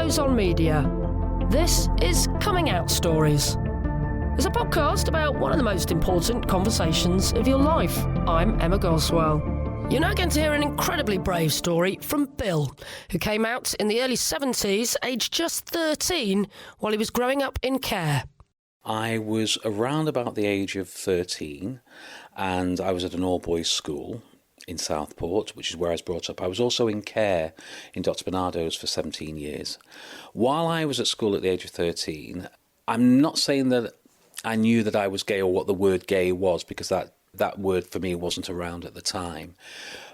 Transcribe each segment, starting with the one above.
Shadows on Media. This is Coming Out Stories. It's a podcast about one of the most important conversations of your life. I'm Emma Goswell. You're now going to hear an incredibly brave story from Bill, who came out in the early 70s, aged just 13, while he was growing up in care. I was around about the age of 13, and I was at an all-boys school in Southport, which is where I was brought up. I was also in care in Dr. Bernardo's for 17 years. While I was at school at the age of 13, I'm not saying that I knew that I was gay or what the word gay was, because that word for me wasn't around at the time.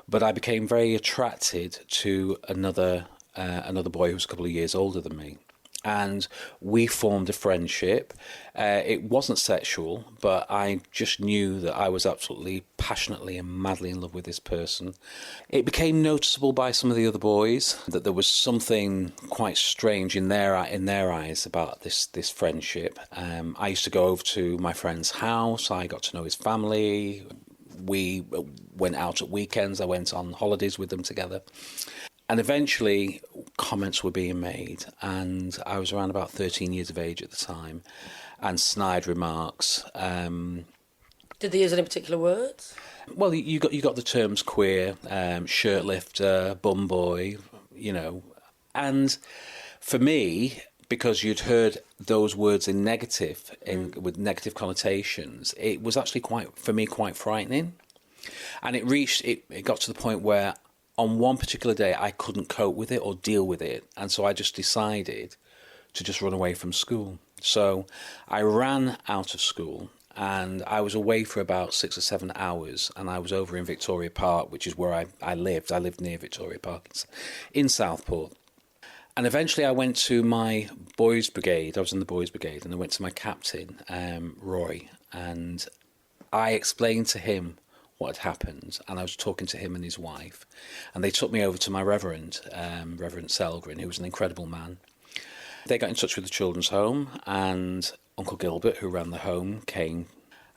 But I became very attracted to another boy who was a couple of years older than me. And we formed a friendship. It wasn't sexual, but I just knew that I was absolutely passionately and madly in love with this person. It became noticeable by some of the other boys that there was something quite strange in their eyes about this friendship. I used to go over to my friend's house. I got to know his family. We went out at weekends. I went on holidays with them together. And eventually, comments were being made, and I was around about 13 years of age at the time, and snide remarks. Did they use any particular words? Well, you got the terms queer, shirt lifter, bum boy, and for me, because you'd heard those words in negative, with negative connotations, it was actually quite frightening, and it got to the point where, on one particular day, I couldn't cope with it or deal with it. And so I just decided to just run away from school. So I ran out of school, and I was away for about 6 or 7 hours. And I was over in Victoria Park, which is where I lived. I lived near Victoria Park in Southport. And eventually I went to my boys' brigade. I was in the boys' brigade, and I went to my captain, Roy. And I explained to him what had happened, and I was talking to him and his wife, and they took me over to my Reverend Selgren, who was an incredible man. They got in touch with the children's home, and Uncle Gilbert, who ran the home, came,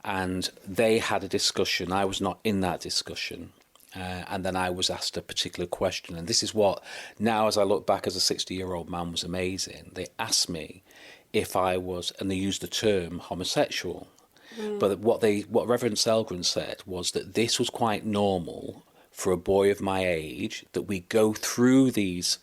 and they had a discussion. I was not in that discussion, and then I was asked a particular question, and this is what, now as I look back as a 60-year-old man, was amazing. They asked me if I was, and they used the term homosexual. But what Reverend Selgren said was that this was quite normal for a boy of my age, that we go through these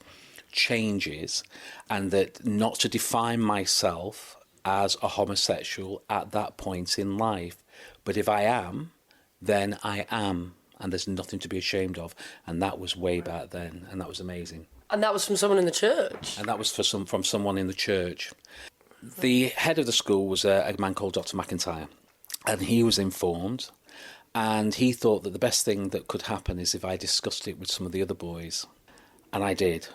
changes, and that not to define myself as a homosexual at that point in life. But if I am, then I am, and there's nothing to be ashamed of. And that was way back then, and that was amazing. And that was from someone in the church? And that was from someone in the church. The head of the school was a man called Dr. McIntyre. And he was informed, and he thought that the best thing that could happen is if I discussed it with some of the other boys. And I did.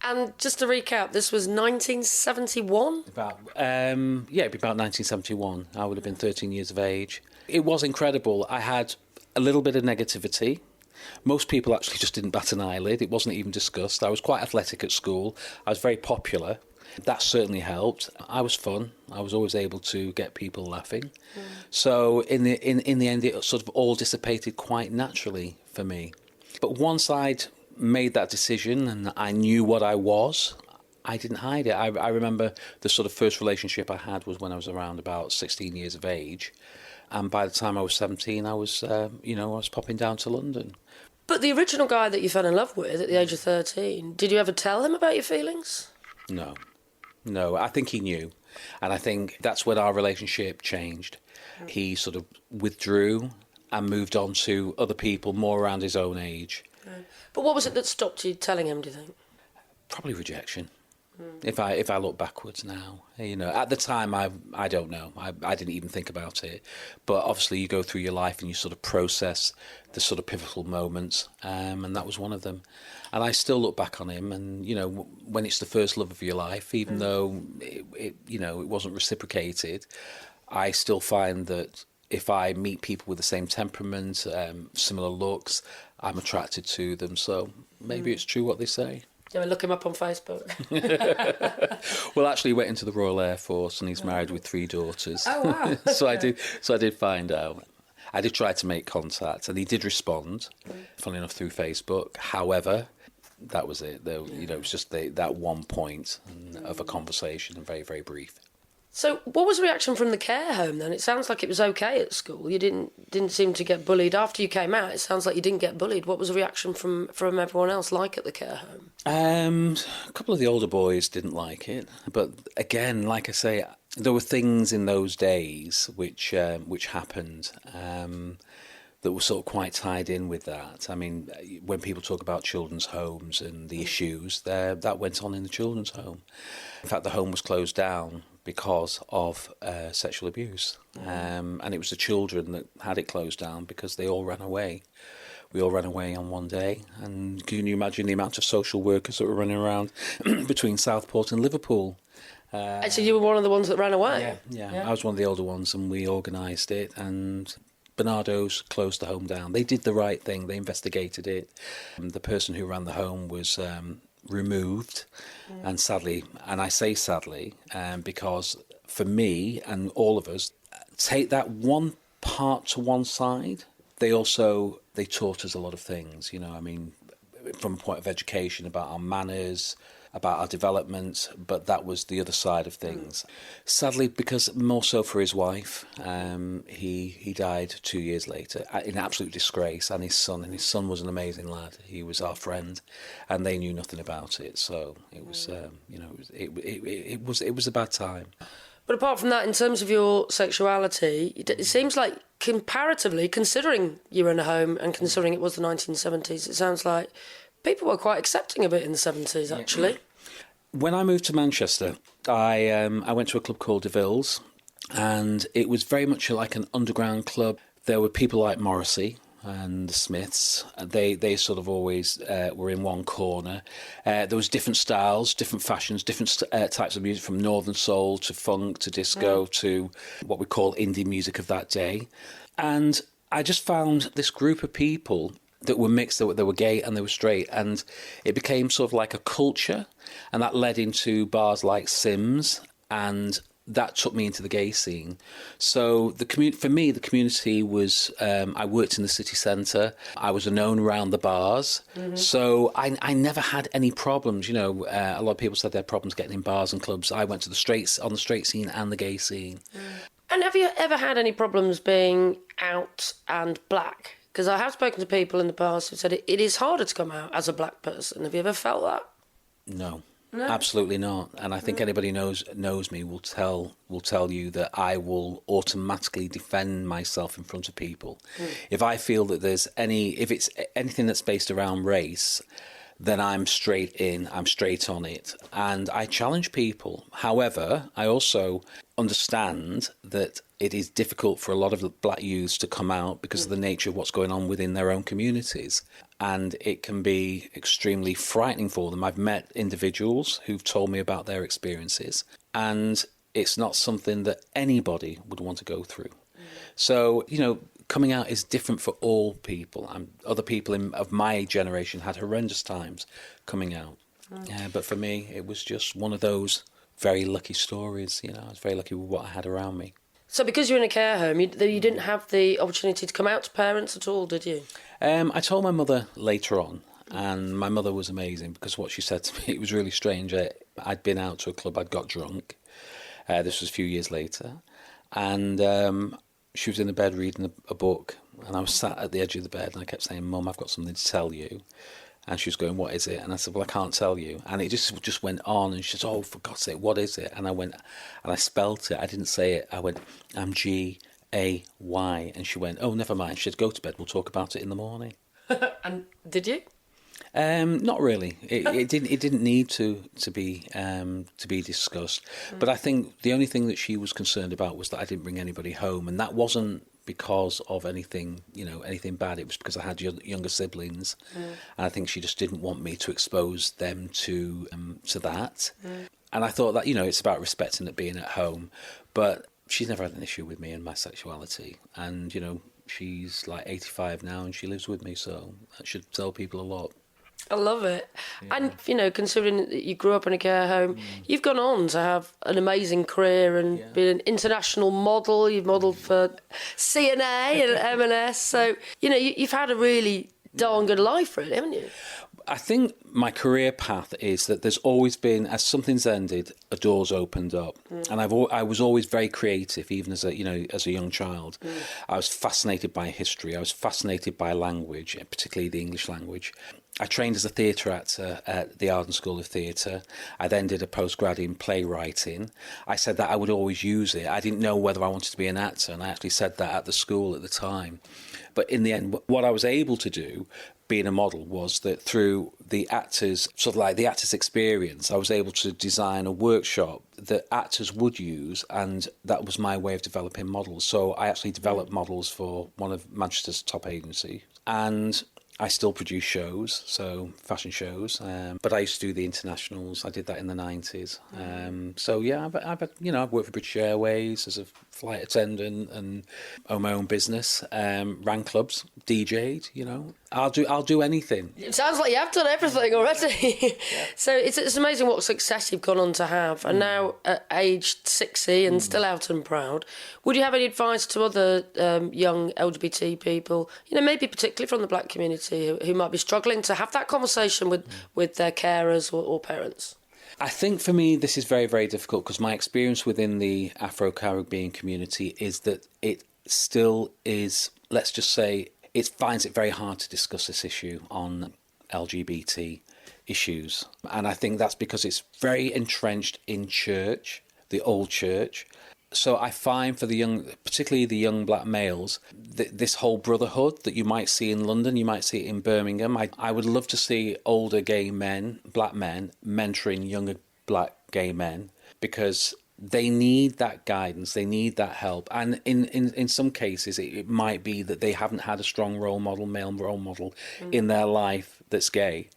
And just to recap, this was 1971? It'd be about 1971. I would have been 13 years of age. It was incredible. I had a little bit of negativity. Most people actually just didn't bat an eyelid. It wasn't even discussed. I was quite athletic at school. I was very popular. That certainly helped. I was fun. I was always able to get people laughing. So in the end, it sort of all dissipated quite naturally for me. But once I'd made that decision and I knew what I was, I didn't hide it. I remember the sort of first relationship I had was when I was around about 16 years of age. And by the time I was 17, I was popping down to London. But the original guy that you fell in love with at the age of 13, did you ever tell him about your feelings? No, I think he knew. And I think that's when our relationship changed. He sort of withdrew and moved on to other people more around his own age. But what was it that stopped you telling him, do you think? Probably rejection. If I look backwards now, at the time, I don't know. I didn't even think about it. But obviously you go through your life and you sort of process the sort of pivotal moments, and that was one of them. And I still look back on him, and, when it's the first love of your life, even though it wasn't reciprocated, I still find that if I meet people with the same temperament, similar looks, I'm attracted to them. So maybe it's true what they say. Yeah, look him up on Facebook. Well, actually, he went into the Royal Air Force, and he's married with 3 daughters. Oh wow! Okay. So I did find out. I did try to make contact, and he did respond, funnily enough, through Facebook. However, that was it. It was just that one point of a conversation, and very, very brief. So what was the reaction from the care home then? It sounds like it was okay at school. You didn't seem to get bullied. After you came out, it sounds like you didn't get bullied. What was the reaction from everyone else like at the care home? A couple of the older boys didn't like it. But again, like I say, there were things in those days which happened that were sort of quite tied in with that. I mean, when people talk about children's homes and the issues, that went on in the children's home. In fact, the home was closed down because of sexual abuse. And it was the children that had it closed down because they all ran away. We all ran away on one day. And can you imagine the amount of social workers that were running around between Southport and Liverpool? So you were one of the ones that ran away? Yeah. I was one of the older ones, and we organised it, and Bernardo's closed the home down. They did the right thing. They investigated it. The person who ran the home was removed, and sadly, and I say sadly, because for me and all of us, take that one part to one side. They taught us a lot of things, I mean, from a point of education about our manners, about our development, but that was the other side of things. Sadly, because more so for his wife, he died 2 years later in absolute disgrace, and his son was an amazing lad. He was our friend, and they knew nothing about it. So it was, it was a bad time. But apart from that, in terms of your sexuality, it seems like comparatively, considering you were in a home and considering it was the 1970s, it sounds like people were quite accepting of it in the 70s, actually. When I moved to Manchester, I went to a club called DeVille's, and it was very much like an underground club. There were people like Morrissey and the Smiths. They sort of always were in one corner. There was different styles, different fashions, different types of music, from northern soul to funk to disco to what we call indie music of that day. And I just found this group of people that were mixed, they were gay and they were straight, and it became sort of like a culture, and that led into bars like Sims, and that took me into the gay scene. So for me, the community was, I worked in the city centre, I was known around the bars, so I never had any problems. A lot of people said they had problems getting in bars and clubs. I went to on the straight scene and the gay scene. And have you ever had any problems being out and black? Because I have spoken to people in the past who said it is harder to come out as a black person. Have you ever felt that? No, absolutely not. And I think anybody knows me will tell you that I will automatically defend myself in front of people. If I feel that if it's anything that's based around race, then I'm straight in, I'm straight on it, and I challenge people. However, I also understand that it is difficult for a lot of black youths to come out because of the nature of what's going on within their own communities, and it can be extremely frightening for them. I've met individuals who've told me about their experiences, and it's not something that anybody would want to go through. So, coming out is different for all people. Other people of my generation had horrendous times coming out. But for me, it was just one of those very lucky stories. I was very lucky with what I had around me. So because you're in a care home, you didn't have the opportunity to come out to parents at all, did you? I told my mother later on, and my mother was amazing, because what she said to me, it was really strange. I'd been out to a club, I'd got drunk. This was a few years later. And she was in the bed reading a book, and I was sat at the edge of the bed, and I kept saying, "Mum, I've got something to tell you." And she was going, "What is it?" And I said, "Well, I can't tell you." And it just went on, and she said, "Oh, for God's sake, what is it?" And I went, and I spelt it. I didn't say it. I went, "I'm G-A-Y." And she went, "Oh, never mind." She said, "Go to bed, we'll talk about it in the morning." And did you? Not really. It didn't need to be discussed. But I think the only thing that she was concerned about was that I didn't bring anybody home, and that wasn't because of anything bad. It was because I had younger siblings, and I think she just didn't want me to expose them to that. And I thought that it's about respecting it being at home, but she's never had an issue with me and my sexuality, and she's like 85 now, and she lives with me, so that should tell people a lot. I love it. Yeah. And, considering that you grew up in a care home, you've gone on to have an amazing career and been an international model. You've modelled for CNA and M&S. So, you've had a really darn good life, really, haven't you? I think my career path is that there's always been, as something's ended, a door's opened up, and I was always very creative, even as a young child. I was fascinated by history. I was fascinated by language, particularly the English language. I trained as a theatre actor at the Arden School of Theatre. I then did a postgrad in playwriting. I said that I would always use it. I didn't know whether I wanted to be an actor, and I actually said that at the school at the time. But in the end, what I was able to do, being a model, was that through the actors, sort of like the actors' experience, I was able to design a workshop that actors would use, and that was my way of developing models. So I actually developed models for one of Manchester's top agencies, and I still produce shows, so fashion shows. But I used to do the internationals. I did that in the 90s. So yeah, I've worked for British Airways as a flight attendant and own my own business. Ran clubs, DJ'd. I'll do anything. It sounds like you have done everything already. Yeah. So it's amazing what success you've gone on to have, and now at age 60 and still out and proud. Would you have any advice to other young LGBT people, maybe particularly from the black community, who might be struggling to have that conversation with their carers or parents? I think for me this is very, very difficult, because my experience within the Afro-Caribbean community is that it still is, let's just say, it finds it very hard to discuss this issue on LGBT issues. And I think that's because it's very entrenched in church, the old church. So I find for particularly the young black males, this whole brotherhood that you might see in London, you might see it in Birmingham. I would love to see older gay men, black men, mentoring younger black gay men, because they need that guidance, they need that help. And in some cases, it might be that they haven't had a strong male role model in their life that's gay,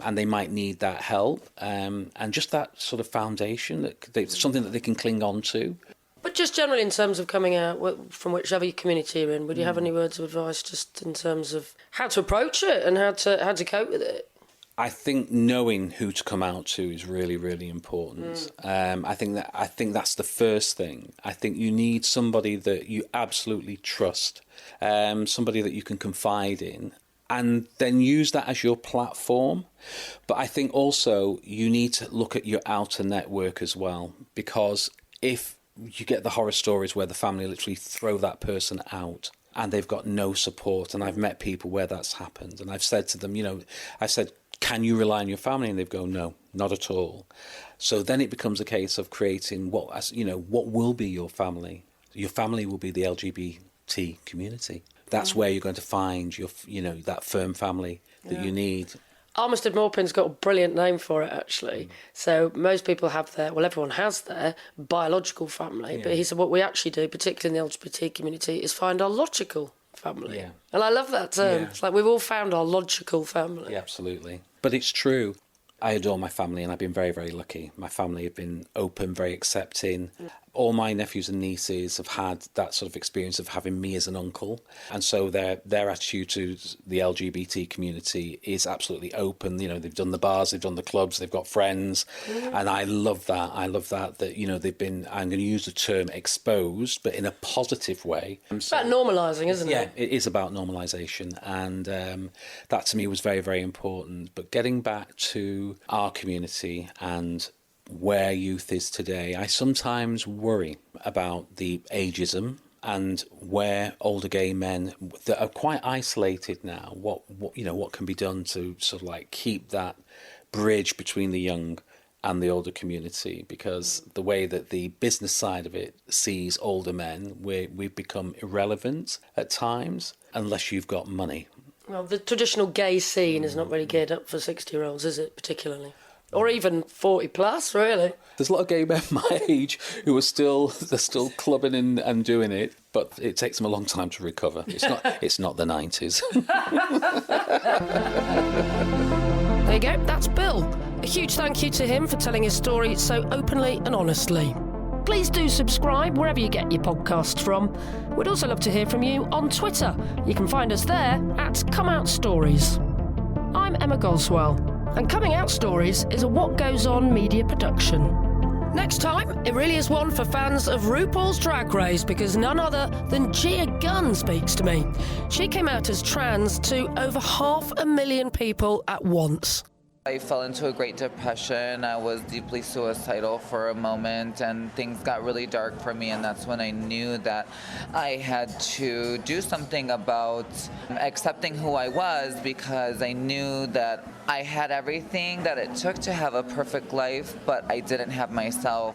and they might need that help, and just that sort of foundation, something that they can cling on to. But just generally in terms of coming out from whichever community you're in, would you have any words of advice just in terms of how to approach it and how to cope with it? I think knowing who to come out to is really, really important. I think that's the first thing. I think you need somebody that you absolutely trust, somebody that you can confide in, and then use that as your platform. But I think also you need to look at your outer network as well, because if you get the horror stories where the family literally throw that person out and they've got no support, and I've met people where that's happened, and I've said to them, can you rely on your family? And they've gone, no, not at all. So then it becomes a case of creating what will be your family. Your family will be the LGBT community. That's where you're going to find your, that firm family that you need. Armistead Maupin's got a brilliant name for it, actually. So most people have everyone has their biological family, but he said what we actually do, particularly in the LGBT community, is find our logical family. Yeah. And I love that term. Yeah. It's like we've all found our logical family. Yeah, absolutely. But it's true. I adore my family, and I've been very, very lucky. My family have been open, very accepting. All my nephews and nieces have had that sort of experience of having me as an uncle. And so their attitude to the LGBT community is absolutely open. They've done the bars, they've done the clubs, they've got friends. And I love that. That they've been, I'm going to use the term exposed, but in a positive way. It's about normalising, isn't it? Yeah, it is about normalisation. And that to me was very, very important. But getting back to our community and where youth is today, I sometimes worry about the ageism and where older gay men that are quite isolated now, what can be done to sort of like keep that bridge between the young and the older community, because the way that the business side of it sees older men, we've become irrelevant at times unless you've got money. Well, the traditional gay scene is not really geared up for 60-year-olds, is it, particularly? Or even 40 plus, really. There's a lot of gay men my age who are still clubbing and doing it, but it takes them a long time to recover. It's not the 90s. There you go, that's Bill. A huge thank you to him for telling his story so openly and honestly. Please do subscribe wherever you get your podcasts from. We'd also love to hear from you on Twitter. You can find us there at Come Out Stories. I'm Emma Goswell, and Coming Out Stories is a What Goes On media production. Next time, it really is one for fans of RuPaul's Drag Race because none other than Gia Gunn speaks to me. She came out as trans to over 500,000 people at once. I fell into a great depression. I was deeply suicidal for a moment, and things got really dark for me, and that's when I knew that I had to do something about accepting who I was, because I knew that I had everything that it took to have a perfect life, but I didn't have myself.